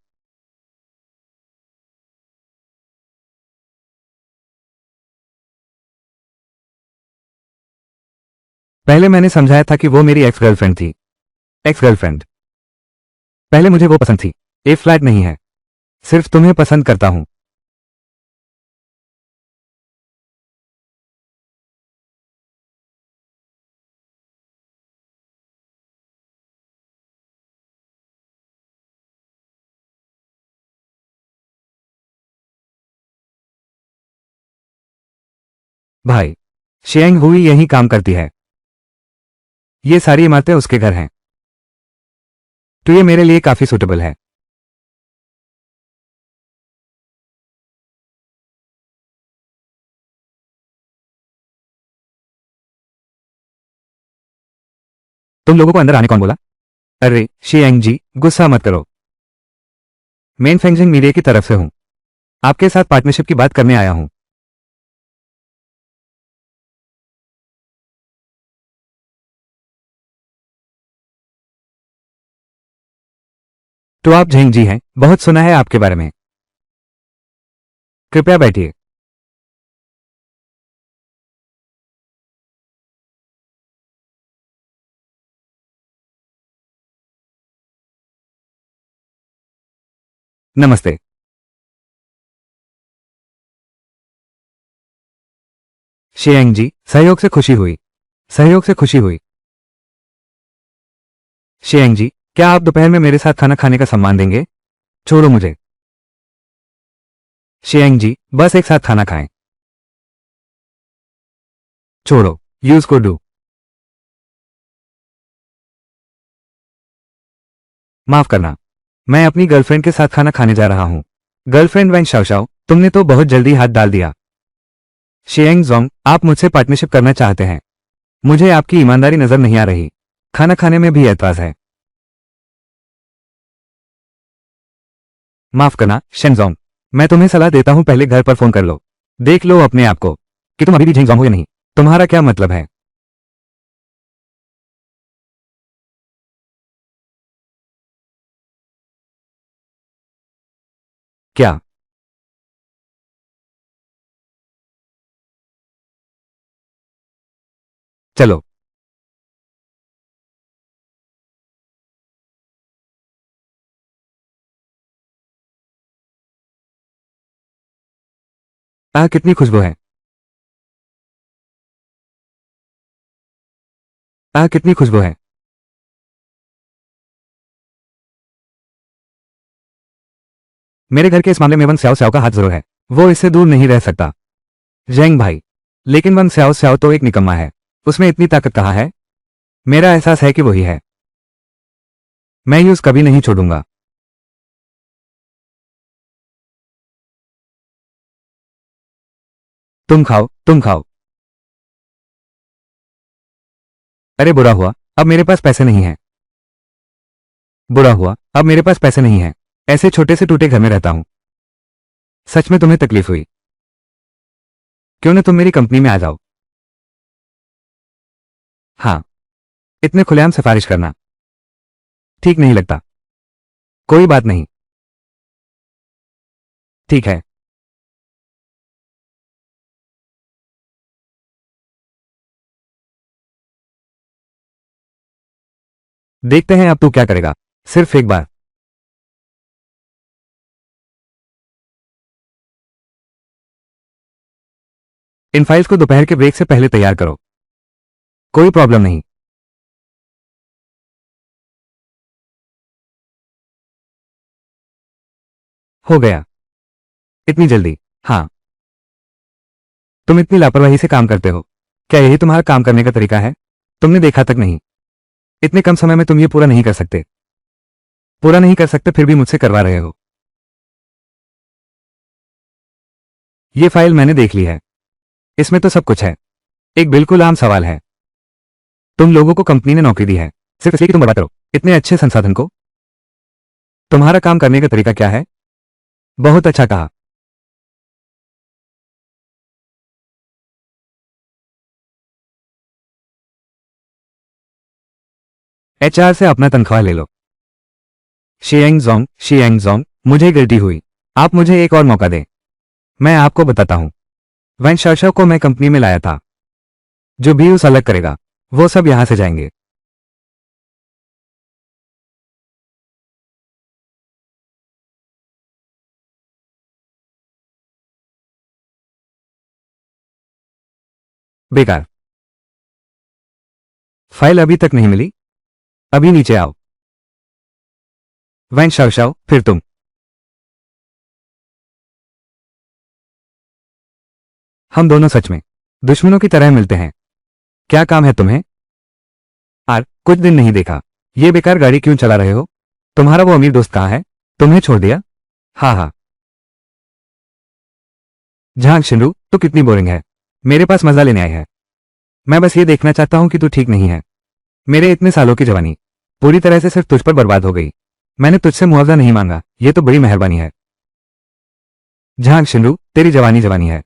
पहले मैंने समझाया था कि वो मेरी एक्स गर्लफ्रेंड थी। Ex girlfriend. पहले मुझे वो पसंद थी। ए फ्लैट नहीं है। सिर्फ तुम्हें पसंद करता हूं। भाई, शेंग हुई यही काम करती है। ये सारी इमारतें उसके घर हैं, तो ये मेरे लिए काफी सूटेबल है। तुम लोगों को अंदर आने कौन बोला? अरे शेंग जी, गुस्सा मत करो। मेन फेंजिंग मीडिया की तरफ से हूं। आपके साथ पार्टनरशिप की बात करने आया हूं। तो आप झेंग जी हैं, बहुत सुना है आपके बारे में। कृपया बैठिए। नमस्ते। शेंग जी, सहयोग से खुशी हुई। सहयोग से खुशी हुई। शेंग जी, क्या आप दोपहर में मेरे साथ खाना खाने का सम्मान देंगे? छोड़ो मुझे। शेंग जी, बस एक साथ खाना खाएं। छोड़ो। यूज को डू। माफ करना। मैं अपनी गर्लफ्रेंड के साथ खाना खाने जा रहा हूं। गर्लफ्रेंड वैन शाओशाओ, तुमने तो बहुत जल्दी हाथ डाल दिया। शेंग जोंग, आप मुझसे पार्टनरशिप करना चाहते हैं। मुझे आपकी ईमानदारी नजर नहीं आ रही। खाना खाने में भी ऐतराज है। माफ करना शेंगजोंग। मैं तुम्हें सलाह देता हूं, पहले घर पर फोन कर लो। देख लो अपने आप को कि तुम अभी भी झेंगजोंग हो या नहीं। तुम्हारा क्या मतलब है? क्या? चलो। कितनी खुशबू है। कितनी खुशबू है। मेरे घर के इस मामले में वन स्याओ स्याओ का हाथ जरूर है। वो इससे दूर नहीं रह सकता। जेंग भाई। लेकिन वन स्याओ स्याओ तो एक निकम्मा है। उसमें इतनी ताकत कहाँ है? मेरा एहसास है कि वही है। मैं यूज कभी नहीं छोड़ूंगा। तुम खाओ, तुम खाओ। अरे बुरा हुआ, अब मेरे पास पैसे नहीं है। बुरा हुआ, अब मेरे पास पैसे नहीं है। ऐसे छोटे से टूटे घर में रहता हूं। सच में तुम्हें तकलीफ हुई? क्यों न तुम मेरी कंपनी में आ जाओ। हाँ। इतने खुलेआम सिफारिश करना ठीक नहीं लगता। कोई बात नहीं। ठीक है। देखते हैं अब तू क्या करेगा। सिर्फ एक बार। इन फाइल्स को दोपहर के ब्रेक से पहले तैयार करो। कोई प्रॉब्लम नहीं। हो गया। इतनी जल्दी? हाँ। तुम इतनी लापरवाही से काम करते हो। क्या यही तुम्हारा काम करने का तरीका है? तुमने देखा तक नहीं। इतने कम समय में तुम ये पूरा नहीं कर सकते। पूरा नहीं कर सकते फिर भी मुझसे करवा रहे हो। ये फाइल मैंने देख ली है। इसमें तो सब कुछ है। एक बिल्कुल आम सवाल है। तुम लोगों को कंपनी ने नौकरी दी है सिर्फ इसलिए कि तुम बर्बाद करो इतने अच्छे संसाधन को? तुम्हारा काम करने का तरीका क्या है? बहुत अच्छा कहा। एचआर से अपना तनख्वाह ले लो। शिएंग जोंग, मुझे गिल्टी हुई। आप मुझे एक और मौका दें। मैं आपको बताता हूं। वैन शाओशाओ को मैं कंपनी में लाया था। जो भी उस अलग करेगा वो सब यहां से जाएंगे। बेकार। फाइल अभी तक नहीं मिली? अभी नीचे आओ। वैन शाओ शाओ, फिर तुम। हम दोनों सच में दुश्मनों की तरह मिलते हैं। क्या काम है तुम्हें? कुछ दिन नहीं देखा। ये बेकार गाड़ी क्यों चला रहे हो? तुम्हारा वो अमीर दोस्त कहाँ है? तुम्हें छोड़ दिया? हाँ हाँ। झांग शिंदू, तू कितनी बोरिंग है। मेरे पास मजा लेने आई है। मैं बस ये देखना चाहता हूं कि तू ठीक नहीं है। मेरे इतने सालों की जवानी पूरी तरह से सिर्फ तुझ पर बर्बाद हो गई। मैंने तुझसे मुआवजा नहीं मांगा, ये तो बड़ी मेहरबानी है। झांग शिंदू, तेरी जवानी जवानी है।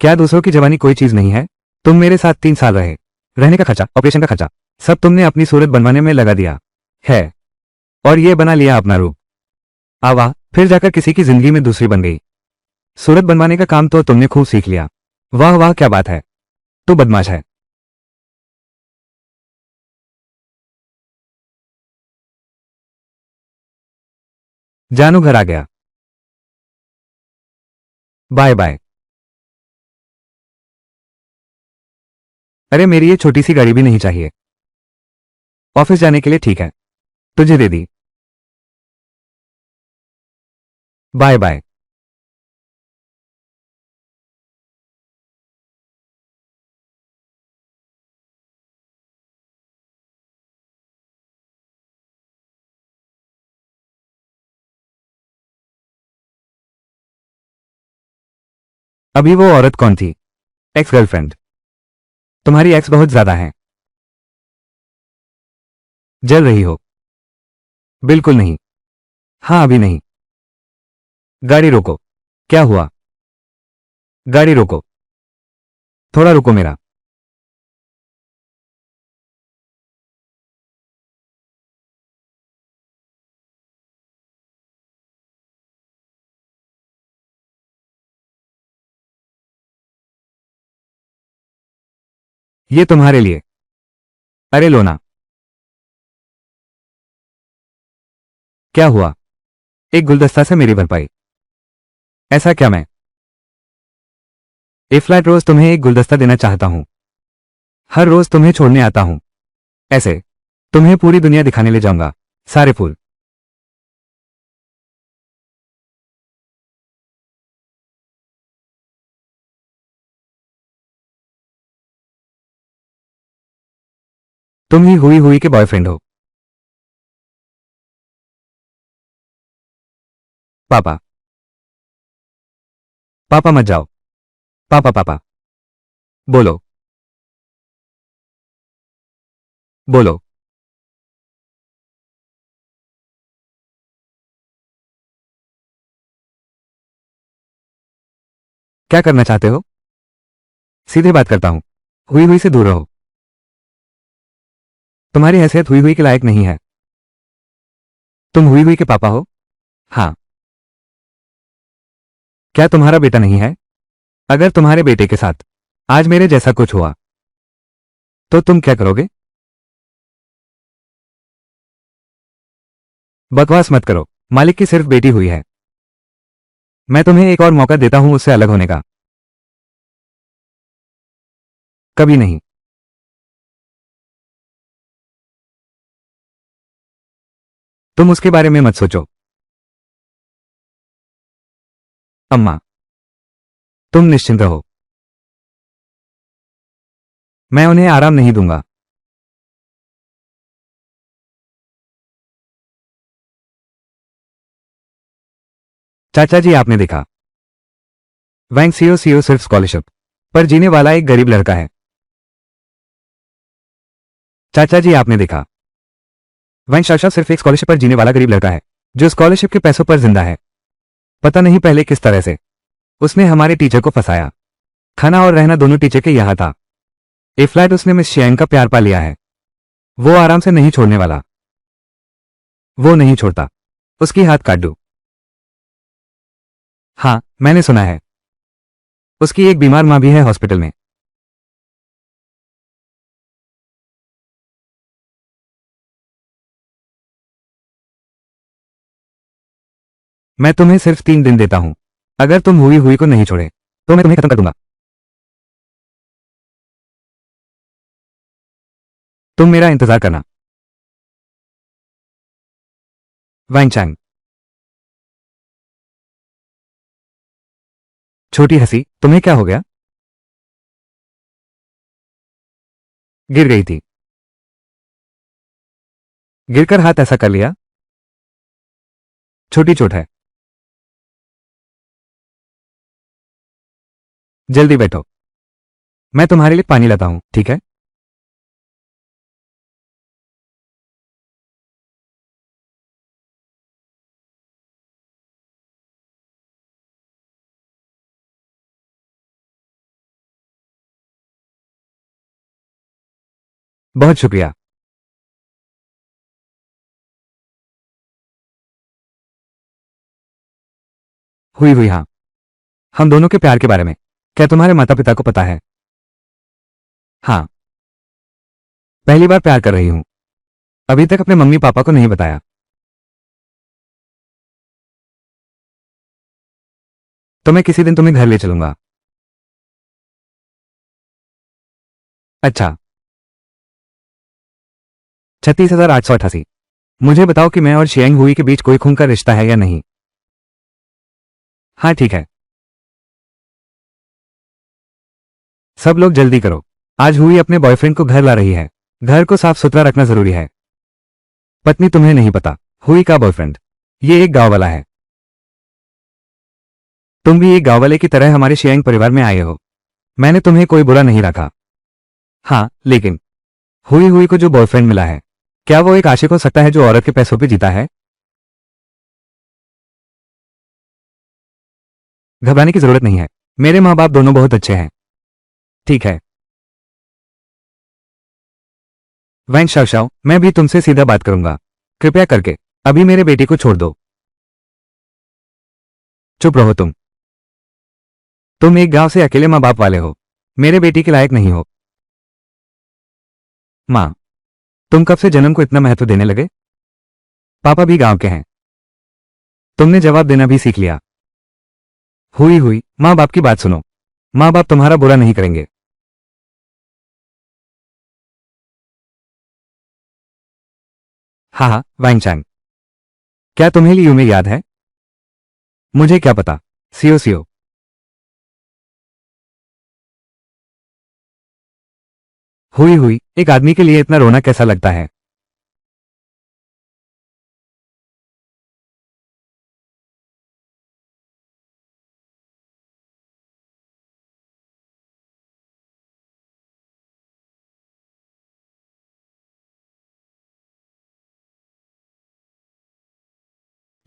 क्या दूसरों की जवानी कोई चीज नहीं है? तुम मेरे साथ 3 साल रहे। रहने का खर्चा, ऑपरेशन का खर्चा, सब तुमने अपनी सूरत बनवाने में लगा दिया है। और ये बना लिया अपना रूप। वाह, फिर जाकर किसी की जिंदगी में दूसरी बन गई। सूरत बनवाने का काम तो तुमने खूब सीख लिया। वाह वाह, क्या बात है। तू बदमाश है। जानू घर आ गया। Bye bye. अरे मेरी ये छोटी सी गाड़ी भी नहीं चाहिए। ऑफिस जाने के लिए ठीक है, तुझे दे दी। Bye bye. अभी वो औरत कौन थी? Ex girlfriend? तुम्हारी एक्स बहुत ज्यादा है। जल रही हो? बिल्कुल नहीं। हाँ अभी नहीं। गाड़ी रोको। क्या हुआ? गाड़ी रोको। थोड़ा रुको मेरा। ये तुम्हारे लिए। अरे लोना। क्या हुआ? एक गुलदस्ता से मेरी भरपाई? ऐसा क्या? मैं ए फ्लैट रोज तुम्हें एक गुलदस्ता देना चाहता हूं। हर रोज तुम्हें छोड़ने आता हूं। ऐसे तुम्हें पूरी दुनिया दिखाने ले जाऊंगा। सारे फूल। तुम ही हुई हुई के बॉयफ्रेंड हो। पापा। पापा मत जाओ। पापा पापा। बोलो। बोलो। क्या करना चाहते हो? सीधे बात करता हूं। हुई हुई से दूर रहो। तुम्हारी हैसियत हुई हुई के लायक नहीं है। तुम हुई हुई के पापा हो? हाँ। क्या तुम्हारा बेटा नहीं है? अगर तुम्हारे बेटे के साथ आज मेरे जैसा कुछ हुआ तो तुम क्या करोगे? बकवास मत करो। मालिक की सिर्फ बेटी हुई है। मैं तुम्हें एक और मौका देता हूं उससे अलग होने का। कभी नहीं। तुम उसके बारे में मत सोचो। अम्मा, तुम निश्चिंत रहो। मैं उन्हें आराम नहीं दूंगा। चाचा जी आपने देखा, वैंग सीओ सीओ सिर्फ स्कॉलरशिप पर जीने वाला एक गरीब लड़का है। चाचा जी आपने देखा, वैंग शाओ शाओ सिर्फ एक स्कॉलरशिप पर जीने वाला गरीब लड़का है जो स्कॉलरशिप के पैसों पर जिंदा है। पता नहीं पहले किस तरह से उसने हमारे टीचर को फंसाया। खाना और रहना दोनों टीचर के यहां था। ए फ्लैट उसने मिस शियांग का प्यार पा लिया है। वो आराम से नहीं छोड़ने वाला। वो नहीं छोड़ता। उसकी हाथ काट दो। हाँ मैंने सुना है। उसकी एक बीमार मां भी है हॉस्पिटल में। मैं तुम्हें सिर्फ 3 दिन देता हूं। अगर तुम हुई हुई को नहीं छोड़े तो मैं तुम्हें खत्म कर दूंगा। तुम मेरा इंतजार करना। वाइन चैंग। छोटी हंसी, तुम्हें क्या हो गया? गिर गई थी। गिरकर हाथ ऐसा कर लिया। छोटी चोट है। जल्दी बैठो, मैं तुम्हारे लिए पानी लाता हूं, ठीक है? बहुत शुक्रिया। हुई हुई, हाँ। हम दोनों के प्यार के बारे में क्या तुम्हारे माता पिता को पता है? हाँ। पहली बार प्यार कर रही हूं। अभी तक अपने मम्मी पापा को नहीं बताया। तो मैं किसी दिन तुम्हें घर ले चलूंगा। अच्छा। 36,888। मुझे बताओ कि मैं और शियांग हुई के बीच कोई खून का रिश्ता है या नहीं। हाँ ठीक है। सब लोग जल्दी करो, आज हुई अपने बॉयफ्रेंड को घर ला रही है। घर को साफ सुथरा रखना जरूरी है। पत्नी, तुम्हें नहीं पता हुई का बॉयफ्रेंड ये एक गांव वाला है। तुम भी एक गांव वाले की तरह हमारे शियांग परिवार में आए हो। मैंने तुम्हें कोई बुरा नहीं रखा। हाँ, लेकिन हुई हुई को जो बॉयफ्रेंड मिला है, क्या वो एक आशिक हो सकता है जो औरत के पैसों पे जीता है? घबराने की जरूरत नहीं है। मेरे माँ बाप दोनों बहुत अच्छे हैं। ठीक है। वैन शाओ, मैं भी तुमसे सीधा बात करूंगा। कृपया करके अभी मेरे बेटी को छोड़ दो। चुप रहो तुम। तुम एक गांव से अकेले माँ बाप वाले हो। मेरे बेटी के लायक नहीं हो। माँ, तुम कब से जन्म को इतना महत्व देने लगे? पापा भी गांव के हैं। तुमने जवाब देना भी सीख लिया। हुई हुई, माँ बाप की बात सुनो। माँ बाप तुम्हारा बुरा नहीं करेंगे। हाँ हाँ, वाइन चैंग। क्या तुम्हें लियू में याद है? मुझे क्या पता। सियो सियो। हुई हुई, एक आदमी के लिए इतना रोना कैसा लगता है?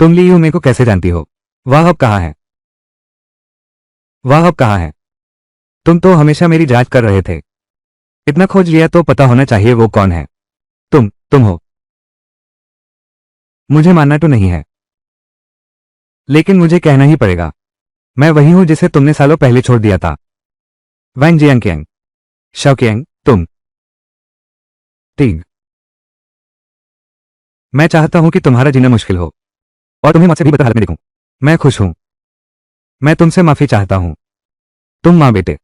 तुम लियू में को कैसे जानती हो? वह अब कहाँ है? वह अब कहाँ है? तुम तो हमेशा मेरी जांच कर रहे थे। इतना खोज लिया तो पता होना चाहिए वो कौन है। तुम हो। मुझे मानना तो नहीं है, लेकिन मुझे कहना ही पड़ेगा। मैं वही हूं जिसे तुमने सालों पहले छोड़ दिया था। Van Jiang. शाओकियांग, तुम। तीग। मैं चाहता हूं कि तुम्हारा जीना मुश्किल हो और तुम्हें मुझसे भी बदतर हालत में देखूं। मैं खुश हूं। मैं तुमसे माफी चाहता हूं। तुम मां बेटे।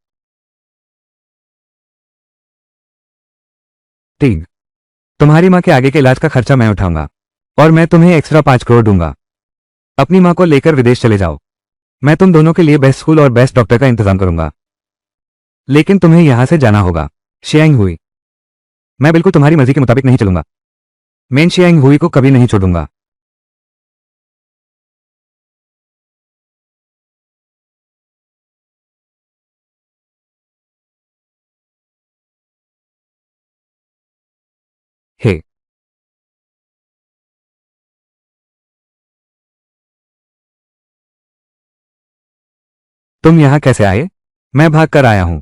तीग। तुम्हारी मां के आगे के इलाज का खर्चा मैं उठाऊंगा और मैं तुम्हें एक्स्ट्रा 5 करोड़ दूंगा। अपनी मां को लेकर विदेश चले जाओ। मैं तुम दोनों के लिए बेस्ट स्कूल और बेस्ट डॉक्टर का इंतजाम करूंगा। लेकिन तुम्हें यहां से जाना होगा। शियांग हुई, मैं बिल्कुल तुम्हारी मर्जी के मुताबिक नहीं चलूंगा। मैं शियांग हुई को कभी नहीं छोड़ूंगा। हे, तुम यहां कैसे आए? मैं भाग कर आया हूं।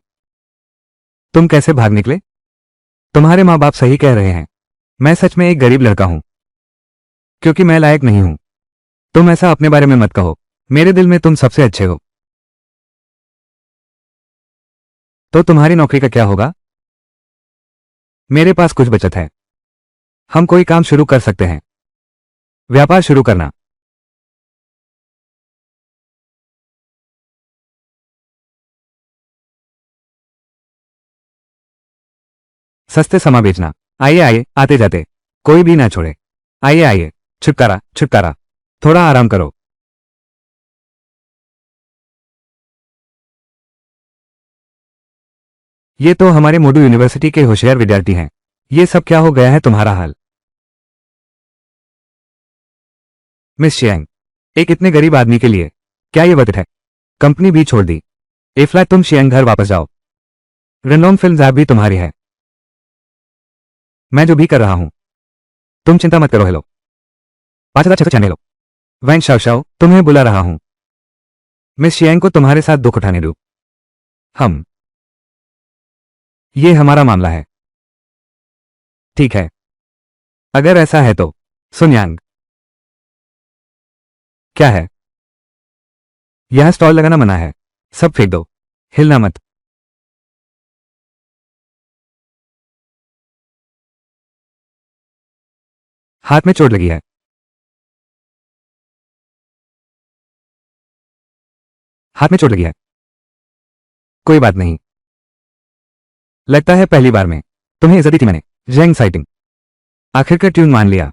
तुम कैसे भाग निकले? तुम्हारे माँ बाप सही कह रहे हैं। मैं सच में एक गरीब लड़का हूं क्योंकि मैं लायक नहीं हूं। तुम ऐसा अपने बारे में मत कहो। मेरे दिल में तुम सबसे अच्छे हो। तो तुम्हारी नौकरी का क्या होगा? मेरे पास कुछ बचत है। हम कोई काम शुरू कर सकते हैं। व्यापार शुरू करना। सस्ते समा बेचना। आइए आइए, आते जाते कोई भी ना छोड़े। आइए आइए, छुटकारा छुटकारा, थोड़ा आराम करो। ये तो हमारे मोडू यूनिवर्सिटी के होशियार विद्यार्थी हैं। ये सब क्या हो गया है तुम्हारा हाल? मिस शियांग, एक इतने गरीब आदमी के लिए क्या ये वर्थ है? कंपनी भी छोड़ दी। ए फ्लैट, तुम शियांग घर वापस जाओ। रेनोम फिल्म्स ऐप भी तुम्हारी है। मैं जो भी कर रहा हूं, तुम चिंता मत करो। हेलो 5696 लो। वैन शाओ तुम्हें बुला रहा हूं। मिस शियांग को तुम्हारे साथ दुख उठाने दो। हम ये हमारा मामला है। ठीक है, अगर ऐसा है तो। सुनयांग, क्या है? यह स्टॉल लगाना मना है। सब फेंक दो, हिलना मत। हाथ में चोट लगी है। हाथ में चोट लगी है। कोई बात नहीं। लगता है पहली बार में तुम्हें इज्जत दी थी मैंने। जेंग साइटिंग, आखिरकार ट्यून मान लिया।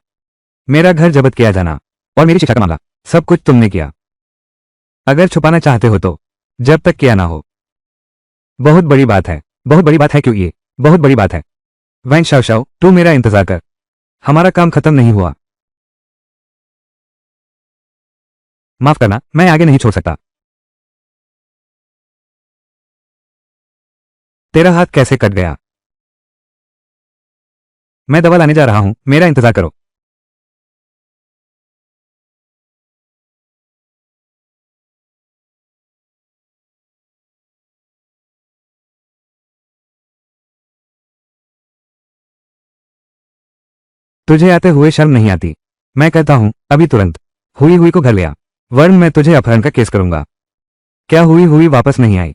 मेरा घर जब्त किया जाना और मेरी शिक्षा का मामला, सब कुछ तुमने किया। अगर छुपाना चाहते हो तो जब तक किया ना हो। बहुत बड़ी बात है। बहुत बड़ी बात है, क्यों? ये बहुत बड़ी बात है। वैन शाओ तू मेरा इंतजार कर। हमारा काम खत्म नहीं हुआ। माफ करना, मैं आगे नहीं छोड़ सकता। तेरा हाथ कैसे कट गया? मैं दवा लाने जा रहा हूं, मेरा इंतजार करो। तुझे आते हुए शर्म नहीं आती? मैं कहता हूं अभी तुरंत हुई हुई को घर ले आ, वरन मैं तुझे अपहरण का केस करूंगा। क्या हुई हुई वापस नहीं आई?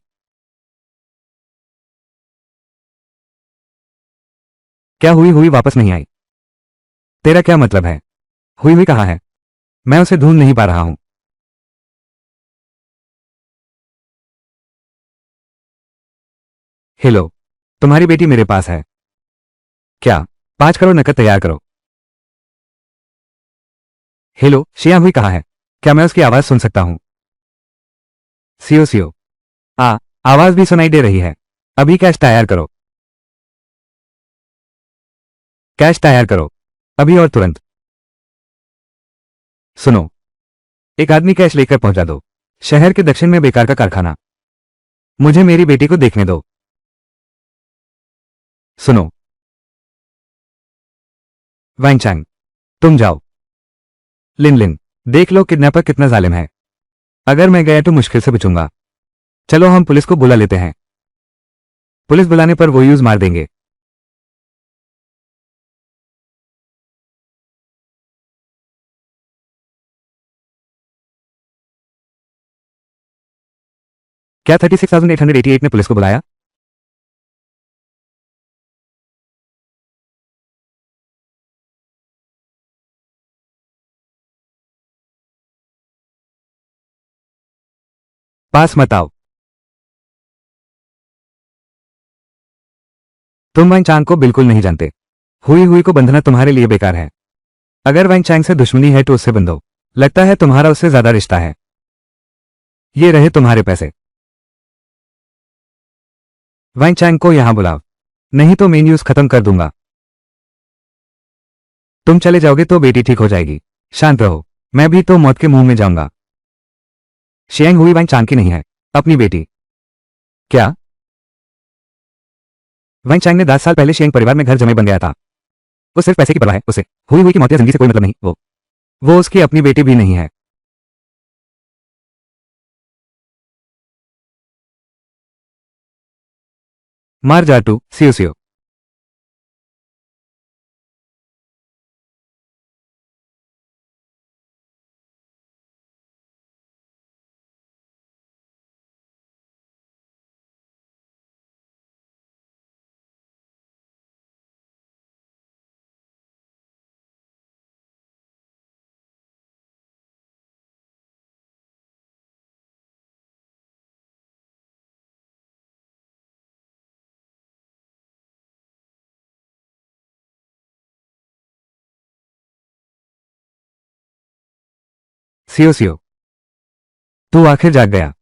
क्या हुई हुई वापस नहीं आई? तेरा क्या मतलब है? हुई हुई कहाँ है? मैं उसे ढूंढ नहीं पा रहा हूं। हेलो, तुम्हारी बेटी मेरे पास है। क्या? 5 करोड़ नकद तैयार करो। हेलो, शिया हुई कहाँ है? क्या मैं उसकी आवाज सुन सकता हूं? सियो सियो। आ, आवाज भी सुनाई दे रही है। अभी कैश तैयार करो। कैश तैयार करो, अभी और तुरंत। सुनो, एक आदमी कैश लेकर पहुंचा दो। शहर के दक्षिण में बेकार का कारखाना। मुझे मेरी बेटी को देखने दो। सुनो वैंगचैंग, तुम जाओ। लिन लिन, देख लो किडनैपर कितना जालिम है। अगर मैं गया तो मुश्किल से बचूंगा। चलो हम पुलिस को बुला लेते हैं। पुलिस बुलाने पर वो यूज मार देंगे। क्या 36,888 ने पुलिस को बुलाया? पास मत आओ। तुम वाइन चांग को बिल्कुल नहीं जानते। हुई हुई को बंधना तुम्हारे लिए बेकार है। अगर वाइन चांग से दुश्मनी है तो उससे बंधो। लगता है तुम्हारा उससे ज्यादा रिश्ता है। ये रहे तुम्हारे पैसे। वाइन चांग को यहां बुलाओ, नहीं तो मैं न्यूज खत्म कर दूंगा। तुम चले जाओगे तो बेटी ठीक हो जाएगी। शांत रहो, मैं भी तो मौत के मुंह में जाऊंगा। शियांग हुई वाइन चांग की नहीं है, अपनी बेटी। क्या? वाइन चांग ने 10 साल पहले शियांग परिवार में घर जमे बन गया था। वो सिर्फ पैसे की परवाह है उसे। हुई हुई की मौत या जिंदगी से कोई मतलब नहीं। वो उसकी अपनी बेटी भी नहीं है। मार जा तू, सियो सियो। सीओ सीओ, तू आखिर जाग गया।